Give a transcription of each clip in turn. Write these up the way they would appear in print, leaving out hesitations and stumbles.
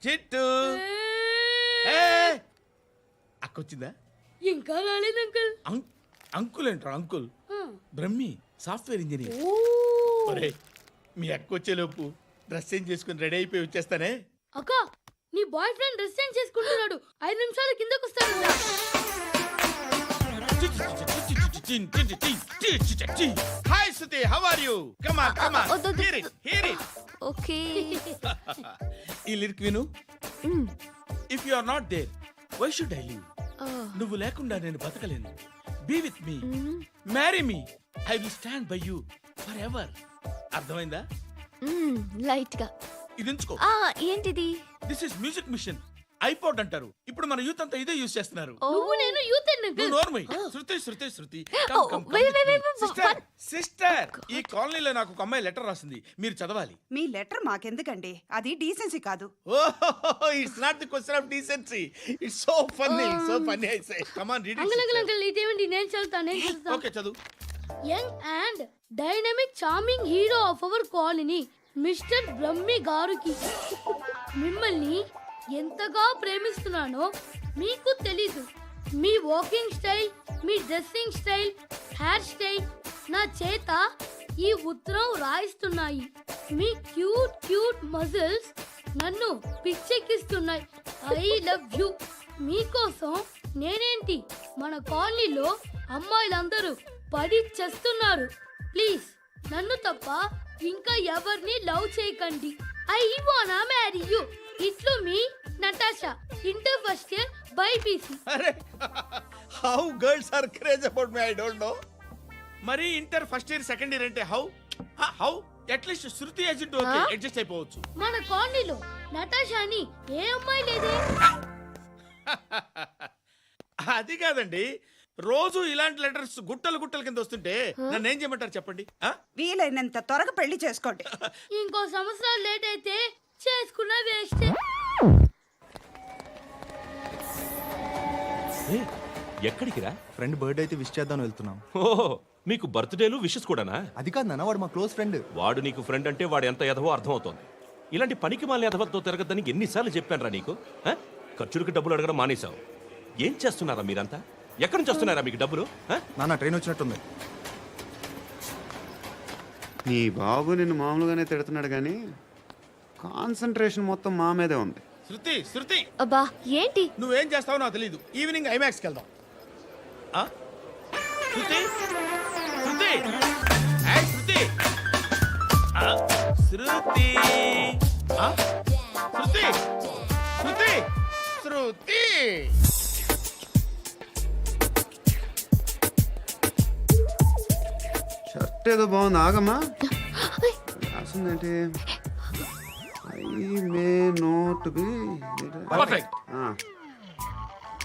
చిట్టు అక్కొచ్చిందా? ఇంకా రాలేదు అంకుల్. అంకుల్ ఏంట్రా అంకుల్? Brahmi software engineer. ఒరే మీ అక్కొచ్చేలోపు డ్రెస్ చేంజ్ చేసుకుని రెడీ అయిపోయి వచ్చేస్తానే. అక్క నీ బాయ్ ఫ్రెండ్ డ్రెస్ చేంజ్ చేసుకుంటున్నాడు, 5 నిమిషాలు కిందకు వస్తాడు. Hi Suthi, how are you? Come on come on, hear it. Okay. ఈ లిరిక్ విను. If you are not there why should I live? నువ్వు లేకుండా నేను బతకలేను. Be with me, marry me, I will stand by you forever. అర్థమైందా? Light గా. ఇది ఉంచుకో. ఏంటిది? This is music machine. IPod అంటారు. ఇప్పుడు మన యూత్ అంతా ఇదే యూజ్ చేస్తున్నారు. నువ్వు నేను యూత్ అంకుల్. నోర్మై. శృతి శృతి శృతి. సిస్టర్, ఈ కాలనీలో నాకు ఒక అమ్మాయి లెటర్ రాసింది, మీరు చదవాలి. మీ లెటర్ మాకెందుకండి, అది డీసెన్సీ కాదు. Oh, it's not the question of decency, it's so funny I say. Come on read it. Uncle ఇదేంటి? నేను చదువుతాను. ఓకే చదువు. Young and dynamic charming hero of our colony mister Brahmi గారికి మిమ్మల్ని ఎంతగా ప్రేమిస్తున్నానో మీకు తెలీదు. మీ వాకింగ్ స్టైల్, మీ డ్రెస్సింగ్ స్టైల్, హెయిర్ స్టైల్ నా చేత ఈ ఉత్తరం రాయిస్తున్నాయి. మీ క్యూట్ మజిల్స్ నన్ను పిచ్చెక్కిస్తున్నాయి. I love you. మీకోసం నేనేంటి, మన కాలనీలో అమ్మాయిలందరూ పడి చేస్తున్నారు. ప్లీజ్ నన్ను తప్ప ఇంకా ఎవరిని లవ్ చేయకండి. ఐ వానా మ్యారీ యూ. ఇట్లు మీ Natasha, inter first year BiPC. అరే how girls are craze about me, I don't know. మరి inter first year second year అంటే how at least Shruti agent okay adjust అయిపోవచ్చు. మన కాలనీలో నటాషా అని ఏ అమ్మాయి లేదే. అది కాదండి, రోజు ఇలాంటి లెటర్స్ గుట్టలు కింద వస్తుంటే నన్ను ఏం చేయమంటారు చెప్పండి? వీలైనంత త్వరగా పెళ్లి చేసుకోండి. ఇంకో సంవత్సరాలు లేట్ అయితే చేసుకున్న వేస్ట్. ఎక్కడికి రా? ఫ్రెండ్ బర్త్డే అయితే విష్ చేద్దాం వెళ్తున్నాం. ఓహో, మీకు బర్త్డేలు విషెస్ కూడానా? అది కాదు నాన్న, వాడు మా క్లోజ్ ఫ్రెండ్. వాడు నీకు ఫ్రెండ్ అంటే వాడు ఎంత ఎదవో అర్థమవుతోంది. ఇలాంటి పనికి మాలిన ఎదవతో తిరగద్దని ఎన్నిసార్లు చెప్పానురా నీకు? ఖర్చులకు డబ్బులు అడగడం మానేశావు. ఏం చేస్తున్నారా మీరంతా? ఎక్కడి నుంచి వస్తున్నారా మీకు డబ్బులు? నాన్న ట్రైన్ వచ్చినట్టుంది. నీ బాబు నిన్ను మామూలుగానే తిడుతున్నాడు కానీ కాన్సంట్రేషన్ మొత్తం మా మీదే ఉంది. శృతి అబ్బా ఏంటి? నువ్వేం చేస్తావో నాకు తెలీదు. ఈవినింగ్ ఐమాక్స్కి వెళ్దాం. శృతి శృతి శృతి శృతి శృతి శృతి శృతి. షర్ట్ ఏదో బాగుంది, ఆగమ్మా. రాసిందేంటి? I may not be perfect.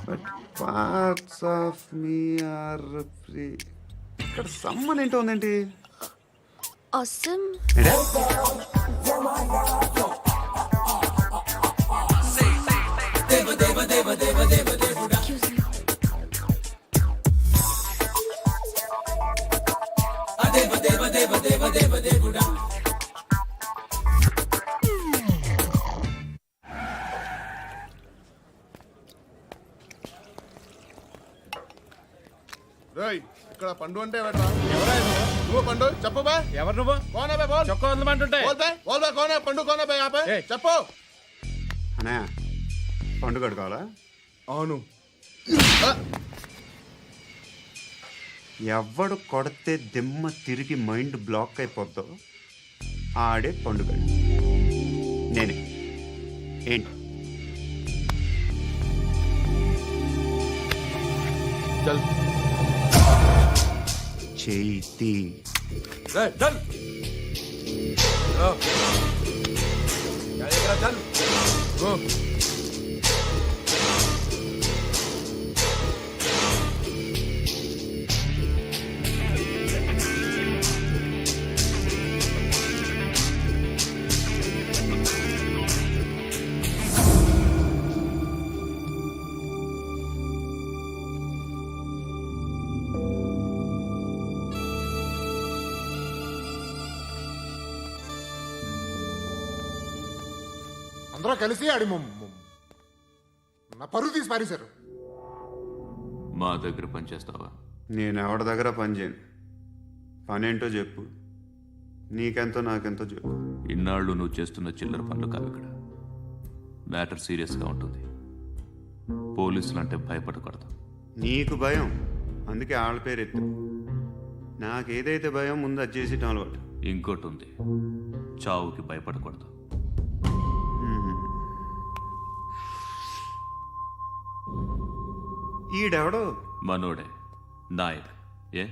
But parts of me are free. ఇక్కడ సమ్మన్ ఏంటో ఉందేంటి? awesome. ఇక్కడ పండు అంటే నువ్వు పండు చెప్పు బా. ఎవరు నువ్వు? కోనా బే బోల్. చొక్కా వదలమంటుంటే బోల్ బే కోనా పండు కోనా బే ఆపే చెప్పు. అనే పండుగ కావాలా? అవును. ఎవడు కొడితే దిమ్మ తిరిగి మైండ్ బ్లాక్ అయిపోద్దో ఆడే పండుగ. నేనే. ఏంటి? చల్ చేతి చల్ చల్. అందరూ కలిసి ఆడి నా పరువు తీసి పారేశారు. మా దగ్గర పనిచేస్తావా? నేను ఎవరి దగ్గర పని చేయను. పనేంటో చెప్పు. నీకెంతో నాకెంతో చెప్పు. ఇన్నాళ్ళు నువ్వు చేస్తున్న చిల్లర పనులు కావు ఇక్కడ. మ్యాటర్ సీరియస్గా ఉంటుంది. పోలీసులు అంటే భయపడకూడదు. నీకు భయం, అందుకే ఆళ్ళ పేరు ఎత్తు. నాకేదైతే భయం ముందు అది చేసేటం అలవాటు. ఇంకోటి ఉంది, చావుకి భయపడకూడదు. ఈడెవడో మనోడే నాయక్. ఏ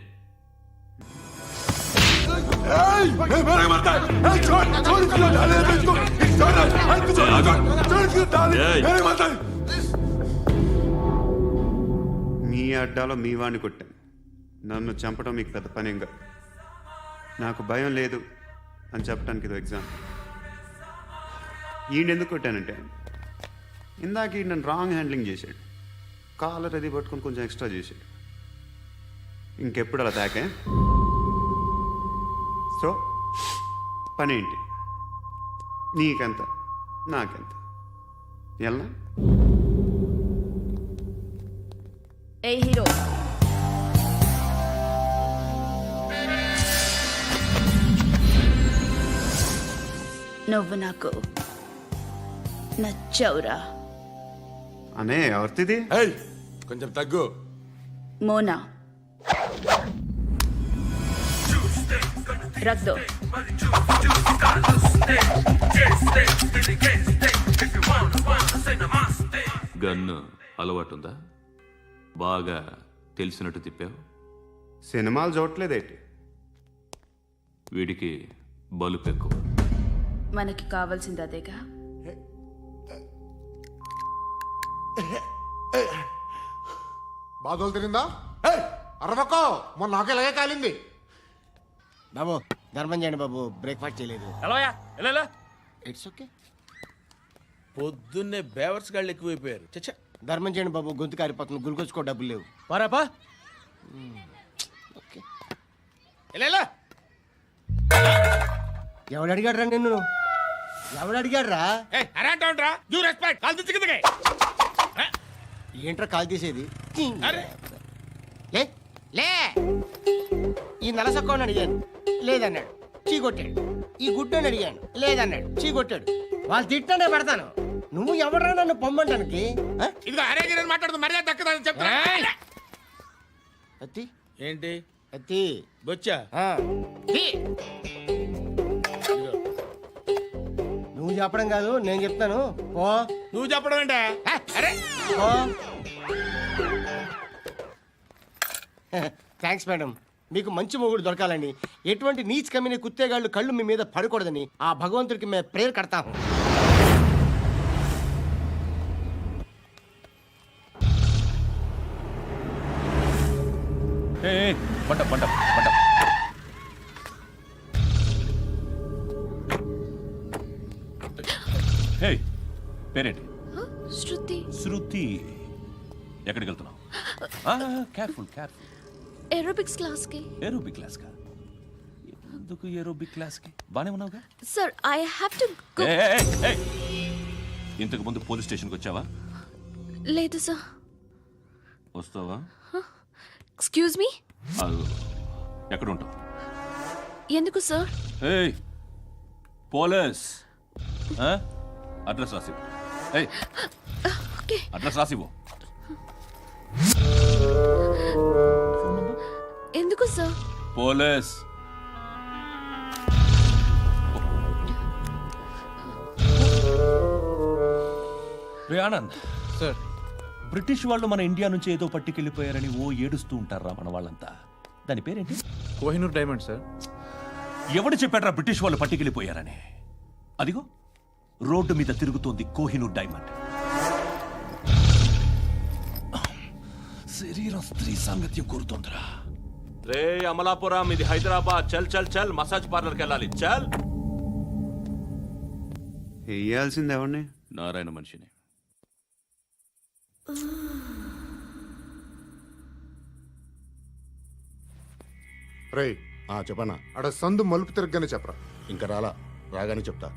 మీ అడ్డాలో మీ వాడిని కొట్టాను. నన్ను చంపడం మీకు పెద్ద పనేం కాదు. నాకు భయం లేదు అని చెప్పడానికి ఇది ఎగ్జాంపుల్. ఈయనెందుకు కొట్టానంటే ఇందాక ఈయన నన్ను రాంగ్ హ్యాండ్లింగ్ చేశాడు. కాలర్ అది పట్టుకొని కొంచెం ఎక్స్ట్రా చేశాడు. ఇంకెప్పుడు అలా తాకే. సో పనేంటి? నీకెంత నాకెంత ఎలా? ఏ హీరో, నువ్వు నాకు నచ్చవురా. అనే ఎవరిది? కొంచెం తగ్గు. మోనా రక్ దో. గన్ను అలవాటుందా? బాగా తెలిసినట్టు తిప్పావు. సినిమాలు చూడట్లేదేంటి? వీడికి బలుపు ఎక్కువ. మనకి కావాల్సింది అదేగా. బాధలు తిరిందా? అరవకో, మొన్న నాకు ఇలాగే కాలింది. బాబు ధర్మం చేయండి బాబు, బ్రేక్ఫాస్ట్ చేయలేదు. It's okay. పొద్దున్నే బేవర్స్ గాళ్ళు ఎక్కువైపోయారు. చచ్చా, ధర్మం చేయండి బాబు, గొంతు కారిపోతుంది, గురికొచ్చుకో డబ్బులు లేవు. పారాపా. ఓకే. ఎవడు అడిగాడు రా నిన్ను? ఎవడు అడిగాడు రా? ఏంట్రా కాల్ తీసేది? లే లే. ఈ నలసక్కని అడిగాను, లేదన్నాడు, చీ కొట్టాడు. ఈ గుడ్డని అడిగాను, లేదన్నాడు, చీ కొట్టాడు. వాళ్ళు తిట్టానే పెడతాను. నువ్వు ఎవడరా నన్ను పొమ్మంటానికి? అత్తి ఏంటి అత్తి బొచ్చా? ఆ. తీ. నువ్వు చెప్పడం కాదు, నేను చెప్తాను. ఓ నువ్వు చెప్పడం ఏంటే? అరే ఓ. Thanks madam. మీకు మంచి మొగుడు దొరకాలని, ఎటువంటి నీచ్ కమ్మిన కుత్తేగాళ్ళు కళ్ళు మీ మీద పడకూడదని ఆ భగవంతుడికి మేము ప్రేయర్ కడతాము. పంట పంట పంట. హే, పేరేంటి? శృతి. శృతి. ఎక్కడికి వెళ్తున్నావు? Careful careful. ఏరోబిక్స్ క్లాస్ కి. ఏరోబిక్ క్లాస్ కా? ఎందుకు ఏరోబిక్ క్లాస్ కి? బానే ఉన్నావుగా? Sir I have to go. ఇంతకు ముందు పోలీస్ స్టేషన్కి వచ్చావా? లేదు సార్. వస్తావా? Excuse me. ఎక్కడ ఉంటావు? ఎందుకు సార్? ఏయ్ పోలీస్, అడ్రస్ రాసివ్వు. ఏయ్ ఓకే. అడ్రస్ రాసివ్వు. ఎందుకు సార్? పోలీస్. రే ఆనంద్ సార్. బ్రిటిష్ వాళ్ళు మన ఇండియా నుంచి ఏదో పట్టుకెళ్ళిపోయారని ఓ ఏడుస్తూ ఉంటారా మన వాళ్ళంతా? దాని పేరేంటి? Kohinoor diamond sir. ఎవడు చెప్పాడ్రా బ్రిటిష్ వాళ్ళు పట్టుకెళ్ళిపోయారని? అదిగో రోడ్డు మీద తిరుగుతోంది కోహినూర్ డైమండ్. శరీరం స్త్రీ సాంగత్యం కోరుతోందిరా. రే అమలాపురం, ఇది హైదరాబాద్. చల్ చల్ చల్, మసాజ్ పార్లర్కి వెళ్ళాలి. చల్. వేయాల్సింది ఎవరిని? నారాయణ మనిషిని. రేయ్ చెప్పనా? అడ సందు మలుపు తిరగగానే చెప్పరా. ఇంకా రాలా, రాగానే చెప్తా.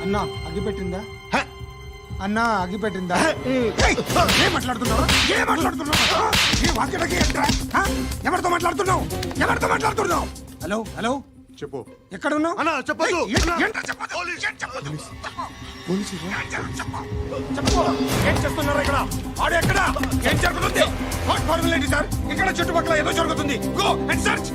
అన్నా అగ్గి పెట్టిందా అన్నా అగ్గి పెట్టిందా ఏం మాట్లాడుతున్నావు ఎవరితో మాట్లాడుతున్నావు హలో హలో చెప్పు ఎక్కడ ఉన్నావు అన్నా చెప్పదు ఏం చేస్తున్నారు ఇక్కడ ఆడు ఎక్కడ ఏం జరుగుతుంది వాట్ ఫార్ములేంటి సార్ ఇక్కడ చుట్టుపక్కల ఏదో జరుగుతుంది గో అండ్ సర్చ్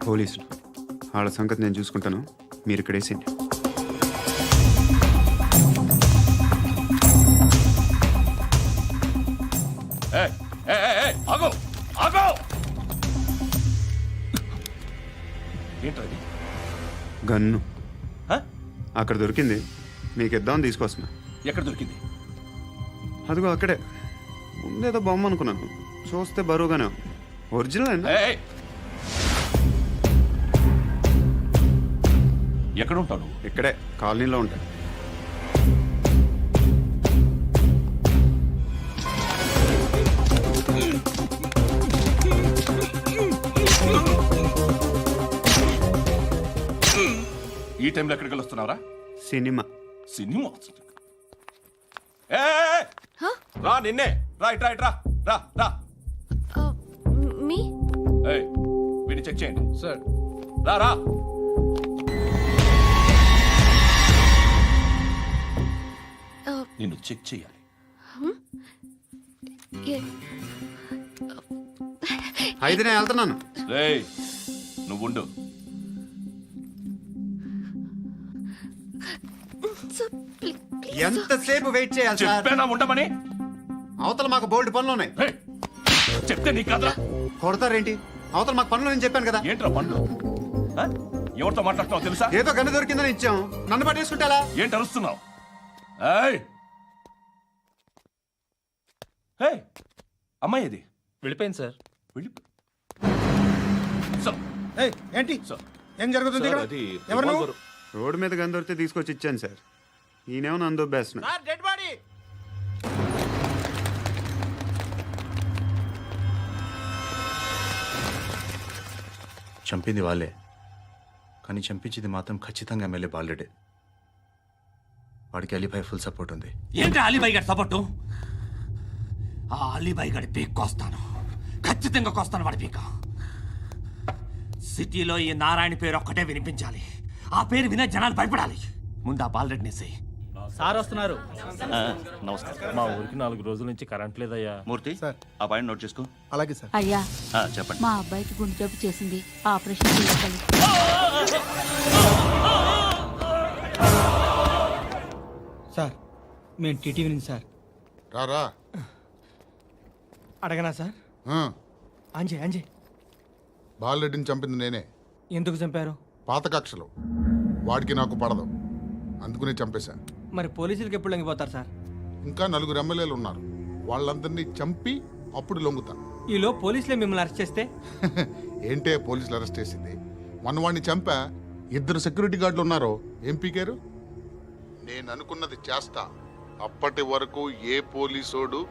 పోలీసులు వాళ్ళ సంగతి నేను చూసుకుంటాను, మీరు ఇక్కడ వేసేయండి. ఆగో ఆగో ఏంటది గన్ను హ? అక్కడ దొరికింది, మీకు ఇద్దామని తీసుకొస్తున్నా. ఎక్కడ దొరికింది? అదిగో అక్కడే. ముందేదో బొమ్మ అనుకున్నాను, చూస్తే బరువుగానే ఉంది. ఒరిజినల్ అండి. ఏయ్! ఎక్కడ ఉంటావు నువ్వు? ఇక్కడే కాలనీలో ఉంటాయి. ఈ టైంలో ఎక్కడికి వస్తున్నావురా? సినిమా. సినిమా ఏయ్! రా నిన్నే రా ఇట్ రా ఇట్ రా రా రా మీ ఏయ్ వీడిని చెక్ చేయండి సార్. రా రా నిన్ను చెక్ చేయాలి. అయితే నేను వెళ్తున్నాను. రేయ్ నువ్వు ఉండు. ఎంతసేపు వెయిట్ చేయాలి సార్? చెప్పేనా ఉండమని? అవతల మాకు బోల్డ్ పనులు ఉన్నాయి. రేయ్, చెప్తే నీకు కదా కొడతారేంటి? అవతల మాకు పనులు నేను చెప్పాను కదా. ఏంట్రా పండు? ఆ? ఎవరితో మాట్లాడుతున్నావు తెలుసా? ఏదో గన్ను దొరికిందని ఇచ్చాం, నన్ను పట్టేసుకుంటా. ఏంటి అరుస్తున్నావు? ఏయ్! ఏయ్! అమ్మాయి ఇది వెళ్ళిపోయింది సార్. వెళ్ళి సార్, ఏంటి సార్. ఏం జరుగుతుంది సార్, ఇక్కడ? అది ఎవరు నువ్వు? రివాల్వర్. రోడ్డు మీద గన్ను దొరికితే తీసుకొచ్చి ఇచ్చాను సార్. ఈయనేమో నన్ను దొబ్బేస్తున్నా. Dead body. చంపింది వాళ్ళే, కానీ చంపించింది మాత్రం ఖచ్చితంగా ఎమ్మెల్యే బాలుడే. వాడికి అలీభాయ్ ఫుల్ సపోర్ట్ ఉంది. ఏంటి అలీబాయి గారి సపోర్టు? ఆ అలీబాయి గారి పీక్ కోస్తాను, ఖచ్చితంగా కోస్తాను వాడి పీక. సిటీలో ఈ నారాయణ పేరు ఒక్కటే వినిపించాలి. ఆ పేరు వినే జనాలు భయపడాలి. ముందు ఆ బాలరెడ్డి నేసేయి. సార్ వస్తున్నారు. నమస్కారం. మా ఊరికి 4 రోజుల నుంచి కరెంట్ లేదయ్యా. మూర్తి ఆ పాయింట్ నోట్ చేసుకో. అలాగే సార్. అయ్యా చెప్పండి. మా అబ్బాయికి గుండె జబ్బు చేసింది, ఆపరేషన్ చేయాలి. సార్ మేము టీటీవీ నుంచి సార్. రారా అడగనా సార్? అంజే బాలరెడ్డిని చంపింది నేనే. ఎందుకు చంపారు? పాత కక్షలు వాడికి నాకు పడదు, అందుకునే చంపేశా. మరి పోలీసులకు ఎప్పుడు లొంగిపోతారు సార్? ఇంకా 4 ఎమ్మెల్యేలు ఉన్నారు, వాళ్ళందరినీ చంపి అప్పుడు లొంగుతా. ఈలో పోలీసులే మిమ్మల్ని అరెస్ట్ చేస్తే? ఏంటే పోలీసులు అరెస్ట్ చేసింది? మొన్న వాడిని చంపా, 2 సెక్యూరిటీ గార్డులు ఉన్నారో ఏం పీకారు? నేను అనుకున్నది చేస్తా, అప్పటి వరకు ఏ పోలీసోడు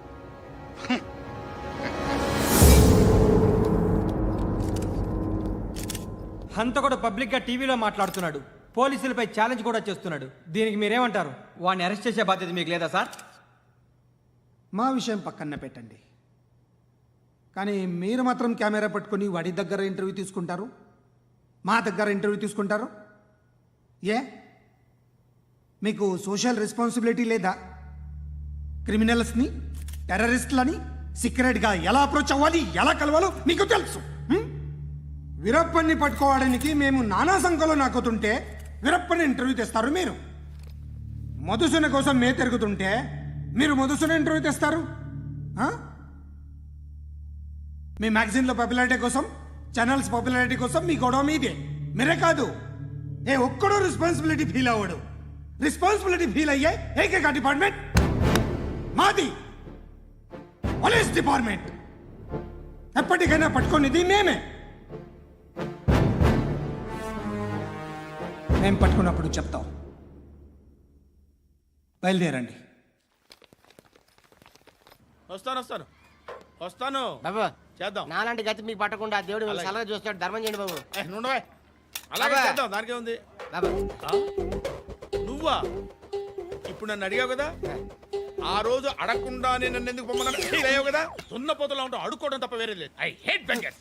హంతకుడు పబ్లిక్ గా టీవీలో మాట్లాడుతున్నాడు, పోలీసులపై ఛాలెంజ్ కూడా చేస్తున్నాడు. దీనికి మీరేమంటారు? వాడిని అరెస్ట్ చేసే బాధ్యత మీకు లేదా సార్? మా విషయం పక్కన పెట్టండి, కానీ మీరు మాత్రం కెమెరా పట్టుకొని వాడి దగ్గర ఇంటర్వ్యూ తీసుకుంటారు, మా దగ్గర ఇంటర్వ్యూ తీసుకుంటారు. ఏ మీకు సోషల్ రెస్పాన్సిబిలిటీ లేదా? క్రిమినల్స్ని, టెర్రరిస్టులని సీక్రెట్గా ఎలా అప్రోచ్ అవ్వాలి, ఎలా కలవాలో మీకు తెలుసు. వీరప్పన్ని పట్టుకోవడానికి మేము నానా సంఖ్యలో నాకుతుంటే వీరప్పని ఇంటర్వ్యూ తెస్తారు మీరు. మధుసూన కోసం మే తిరుగుతుంటే మీరు మధుసూన ఇంటర్వ్యూ తెస్తారు. మీ మ్యాగజైన్లో పాపులారిటీ కోసం, ఛానల్స్ పాపులారిటీ కోసం మీ గొడవ మీదే. మీరే కాదు, ఏ ఒక్కడో రెస్పాన్సిబిలిటీ ఫీల్ అవ్వడు. రెస్పాన్సిబిలిటీ ఫీల్ అయ్యే ఏకైక డిపార్ట్మెంట్ మాది, పోలీస్ డిపార్ట్మెంట్. ఎప్పటికైనా పట్టుకునేది మేమే. మేము పట్టుకున్నప్పుడు చెప్తాం. బయలుదేరండి. వస్తాను బాబు చేద్దాం. నాలాంటి గతి మీకు పట్టకుండా దేవుడు మిమ్మల్ని సలహా చూస్తాడు. ధర్మం చేయండి బాబు. నుండవే అలాగే అబ్బా. చేద్దాం, దానికే ఉంది. బాబు నువ్వా ఇప్పుడు నన్ను అడిగావు కదా, ఆ రోజు అడగకుండానే నన్ను ఎందుకు పొమ్మన్నా ఫీల్ అయ్యావు కదా. సున్న పోతలో ఉంటావు, అడుక్కోవడం తప్ప వేరే లేదు. I hate bangers.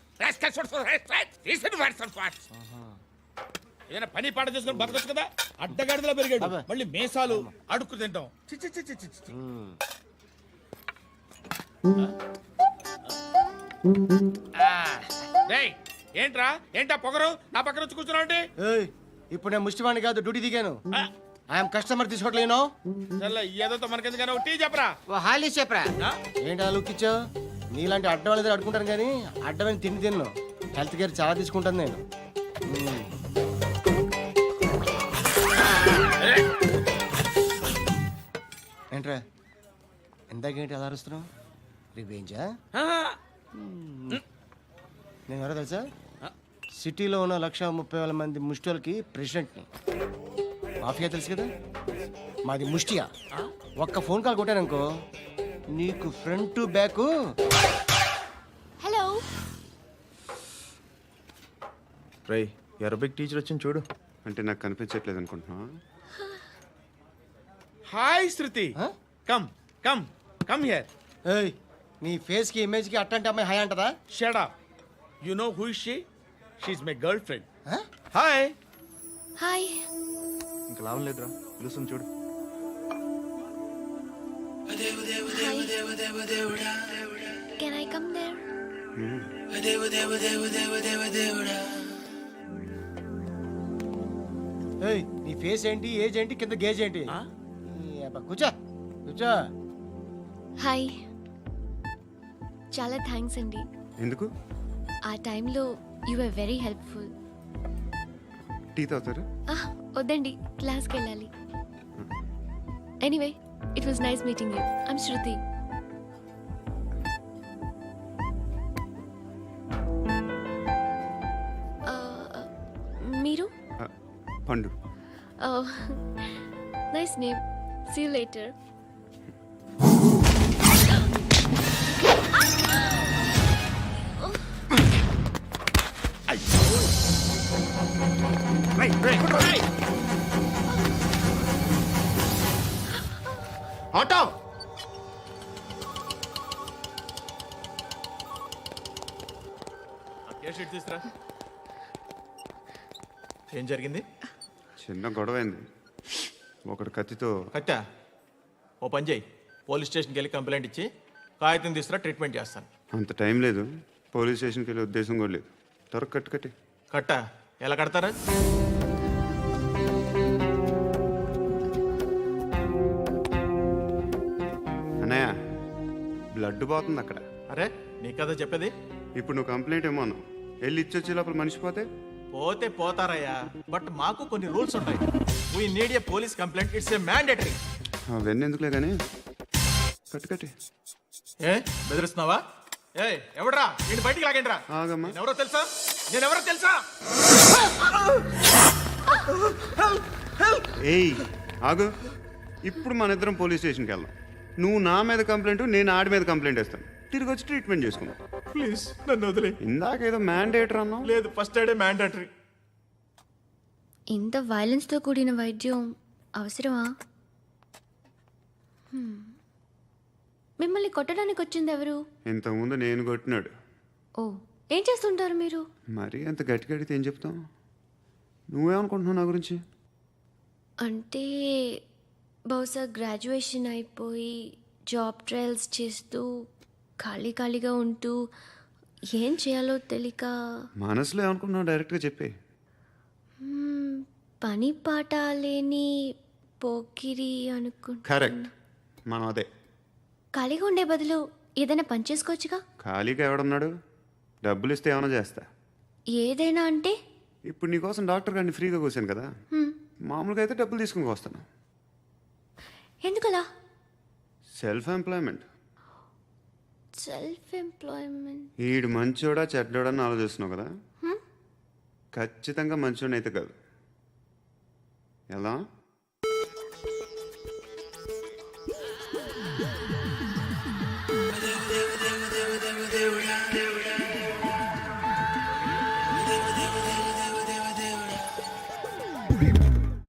ఏదైనా పని పాట చేసుకుని బతకొచ్చు కదా. అడ్డగాడిదలా పెరిగాడు, అబ్బా. మళ్ళీ మేసాలు అడుక్కు తింటాం. చి చి చి చి చి చి. రేయ్, ఏంటా పొగరు నా పక్కన వచ్చి కూర్చున్నావు అంటే? ఏయ్, ఇప్పుడు నేను ముష్టివాణి కాదు, డ్యూటీ దిగాను. ఐఎమ్ కస్టమర్ తీసుకోవట్లేను. ఏదో మనకెందుకైనా టీ చెప్పరా. ఓ హాలీస్ చెప్పరా. ఆ? ఏంటి అలా లుక్ ఇచ్చావు? నీలాంటి అడ్డం వాళ్ళ దగ్గర అడుకుంటాను కానీ అడ్డమైన తిండి తిన్ను. హెల్త్ కేర్ చాలా తీసుకుంటాను నేను. ఏంట్రా ఎందాకేంటి అలా అరుస్తున్నావు? రివేంజా? నేను ఎవరో తెలుసా? సిటీలో ఉన్న 130,000 మంది ముష్టిలకి ప్రెసిడెంట్ని. మాఫియా తెలుసు కదా, మాది ముష్టియా. ఒక్క ఫోన్ కాల్ కొట్టాననుకో నీకు ఫ్రంట్ టు బ్యాక్. హలో. రై అరబిక్ టీచర్ వచ్చింది చూడు. అంటే నాకు కనిపించట్లేదు అనుకుంటున్నా. Hi Shruti, come come come here. ఏయ్, నీ ఫేస్ కి ఇమేజ్ కి అట్టంటే అమ్మాయి హాయ్ అంటదా? Shut up. You know who is she? She is my girlfriend. Hi. Hi. ఇంకా లాభం లేదురా, పిలుస్తుంది చూడు. Can I come there? ఏయ్, నీ ఫేస్ ఏంటి, ఏజ్ ఏంటి, కింద గేజ్ ఏంటి? ఈ అబ్బా, కూర్చో కూర్చో. హాయ్. చాలా థ్యాంక్స్ అండి. ఎందుకు? ఆ టైంలో you are very helpful. Tea తాగుతారా? వద్దండి, క్లాస్కి వెళ్ళాలి. Anyway, it was nice meeting you. I'm Shruti. మీరు? Pandu. Nice name. See you later. Auto. తీసురా. ఏం జరిగింది? చిన్న గొడవ అయింది. ఒకడు కత్తితో. కట్టా ఓ పని చేయి, పోలీస్ స్టేషన్కి వెళ్ళి కంప్లైంట్ ఇచ్చి కాగితం తీసుకురా, ట్రీట్మెంట్ చేస్తాను. అంత టైం లేదు, పోలీస్ స్టేషన్కి వెళ్ళే ఉద్దేశం కూడా లేదు. త్వరగా కట్టి. కట్టా ఎలా కడతారా? అన్నయ్య, బ్లడ్ పోతుంది అక్కడ. అరే నీ కదా చెప్పేది. ఇప్పుడు నువ్వు కంప్లైంట్ ఏమో అన్నావు. వెళ్ళి ఇచ్చొచ్చే లోపల మనిషి పోతే పోతే పోతారయ్యా, బట్ మాకు కొన్ని రూల్స్ ఉంటాయి. We need a police complaint, it's a mandatory. అవన్నీ ఎందుకులే కానీ కట్టి. ఏ బెదిరిస్తున్నావా? ఏ ఎవడ్రా నేను బయటికి లాగండి రా. ఆగమ్మా. ఎవరో తెలుసా? నేనెవరో తెలుసా? ఏయ్ ఆగు. ఇప్పుడు మన ఇద్దరం పోలీస్ స్టేషన్కి వెళ్దాం. నువ్వు నా మీద కంప్లైంట్, నేను ఆడి మీద కంప్లైంట్ వేస్తాను. తిరిగి వచ్చి ట్రీట్మెంట్ చేసుకుందాం. ప్లీజ్ నన్ను వదిలే. ఇందాకేదో మ్యాండేటర్ అన్నావు. లేదు, ఫస్ట్ ఎయిడే మ్యాండేటరీ. ఇంత వైలెన్స్తో కూడిన వైద్యం అవసరమా? మిమ్మల్ని కొట్టడానికి వచ్చింది ఎవరు? ఇంతకుముందు నేను కొట్టినాడు. ఓ, ఏం చేస్తుంటారు మీరు? మరీ అంత గట్టి అడిగితే ఏం చెప్తాం? నువ్వేమనుకుంటున్నావు నా గురించి? అంటే బహుశా గ్రాడ్యుయేషన్ అయిపోయి జాబ్ ట్రయల్స్ చేస్తూ ఖాళీగా ఉంటూ ఏం చేయాలో తెలియక. మనసులో ఏమనుకుంటున్నావు డైరెక్ట్గా చెప్పే. పని పాట లేని పోకిరి అనుకుంటా. కరెక్ట్, మనం అదే. ఖాళీగా ఉండే బదులు ఏదైనా పని చేసుకోవచ్చుగా. ఖాళీగా ఎవడన్నాడు? డబ్బులు ఇస్తే ఏమైనా చేస్తా. ఏదైనా అంటే? ఇప్పుడు నీకోసం డాక్టర్ గారిని ఫ్రీగా కూర్చాను కదా, మామూలుగా అయితే డబ్బులు తీసుకుని వస్తాను. ఎందుకలా? Self employment. Self employment. ఈడు మంచోడా చెడ్డోడా అని ఆలోచిస్తున్నావు కదా ఖచ్చితంగా మంచోడని అయితే కాదు. ఎలా?